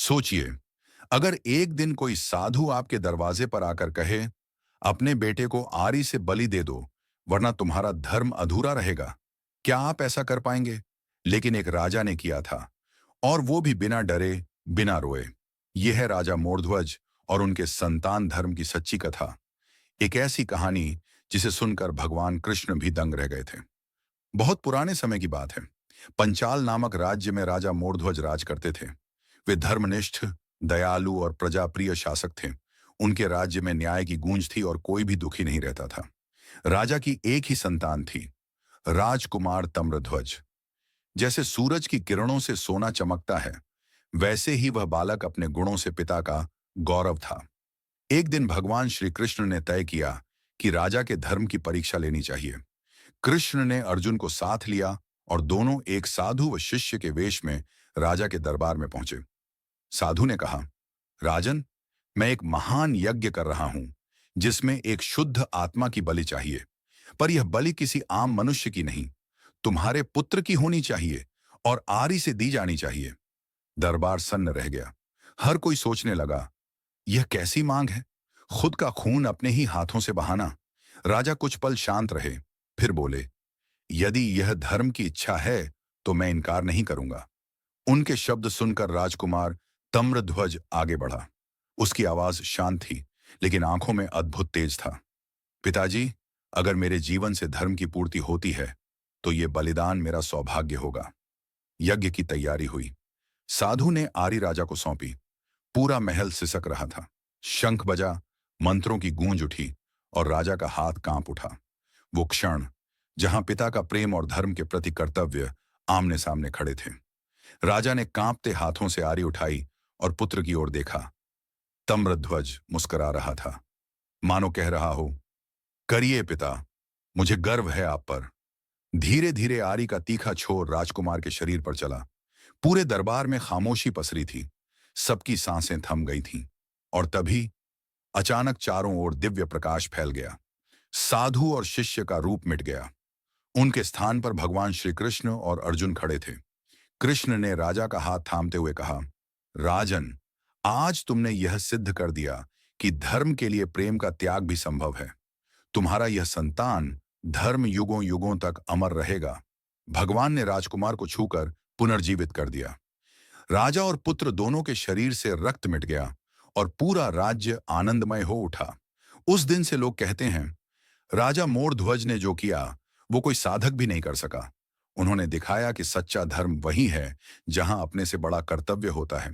सोचिए, अगर एक दिन कोई साधु आपके दरवाजे पर आकर कहे, अपने बेटे को आरी से बलि दे दो, वरना तुम्हारा धर्म अधूरा रहेगा, क्या आप ऐसा कर पाएंगे? लेकिन एक राजा ने किया था, और वो भी बिना डरे, बिना रोए। यह है राजा मोरध्वज और उनके संतान धर्म की सच्ची कथा। एक ऐसी कहानी जिसे सुनकर भगवान कृष्ण भी दंग रह गए थे। बहुत पुराने समय की बात है। पंचाल नामक राज्य में राजा मोरध्वज राज करते थे। वे धर्मनिष्ठ, दयालु और प्रजाप्रिय शासक थे। उनके राज्य में न्याय की गूंज थी और कोई भी दुखी नहीं रहता था। राजा की एक ही संतान थी, राजकुमार तम्रध्वज। जैसे सूरज की किरणों से सोना चमकता है, वैसे ही वह बालक अपने गुणों से पिता का गौरव था। एक दिन भगवान श्री कृष्ण ने तय किया कि राजा के धर्म की परीक्षा लेनी चाहिए। कृष्ण ने अर्जुन को साथ लिया और दोनों एक साधु व शिष्य के वेश में राजा के दरबार में पहुंचे। साधु ने कहा, राजन, मैं एक महान यज्ञ कर रहा हूं, जिसमें एक शुद्ध आत्मा की बलि चाहिए। पर यह बलि किसी आम मनुष्य की नहीं, तुम्हारे पुत्र की होनी चाहिए और आरी से दी जानी चाहिए। दरबार सन्न रह गया। हर कोई सोचने लगा, यह कैसी मांग है? खुद का खून अपने ही हाथों से बहाना। राजा कुछ पल शांत रहे, फिर बोले, यदि यह धर्म की इच्छा है तो मैं इनकार नहीं करूंगा। उनके शब्द सुनकर राजकुमार तम्रध्वज आगे बढ़ा। उसकी आवाज शांत थी, लेकिन आंखों में अद्भुत तेज था। पिताजी, अगर मेरे जीवन से धर्म की पूर्ति होती है तो यह बलिदान मेरा सौभाग्य होगा। यज्ञ की तैयारी हुई। साधु ने आरी राजा को सौंपी। पूरा महल सिसक रहा था। शंख बजा, मंत्रों की गूंज उठी और राजा का हाथ कांप उठा। वो क्षण जहां पिता का प्रेम और धर्म के प्रति कर्तव्य आमने सामने खड़े थे। राजा ने कांपते हाथों से आरी उठाई और पुत्र की ओर देखा। तम्रध्वज मुस्कुरा रहा था, मानो कह रहा हो, करिए पिता, मुझे गर्व है आप पर। धीरे धीरे आरी का तीखा छोर राजकुमार के शरीर पर चला। पूरे दरबार में खामोशी पसरी थी। सबकी सांसें थम गई थीं। और तभी अचानक चारों ओर दिव्य प्रकाश फैल गया। साधु और शिष्य का रूप मिट गया। उनके स्थान पर भगवान श्री कृष्ण और अर्जुन खड़े थे। कृष्ण ने राजा का हाथ थामते हुए कहा, राजन, आज तुमने यह सिद्ध कर दिया कि धर्म के लिए प्रेम का त्याग भी संभव है। तुम्हारा यह संतान धर्म युगों युगों तक अमर रहेगा। भगवान ने राजकुमार को छूकर पुनर्जीवित कर दिया। राजा और पुत्र दोनों के शरीर से रक्त मिट गया और पूरा राज्य आनंदमय हो उठा। उस दिन से लोग कहते हैं, राजा मोरध्वज ने जो किया वो कोई साधक भी नहीं कर सका। उन्होंने दिखाया कि सच्चा धर्म वही है जहां अपने से बड़ा कर्तव्य होता है।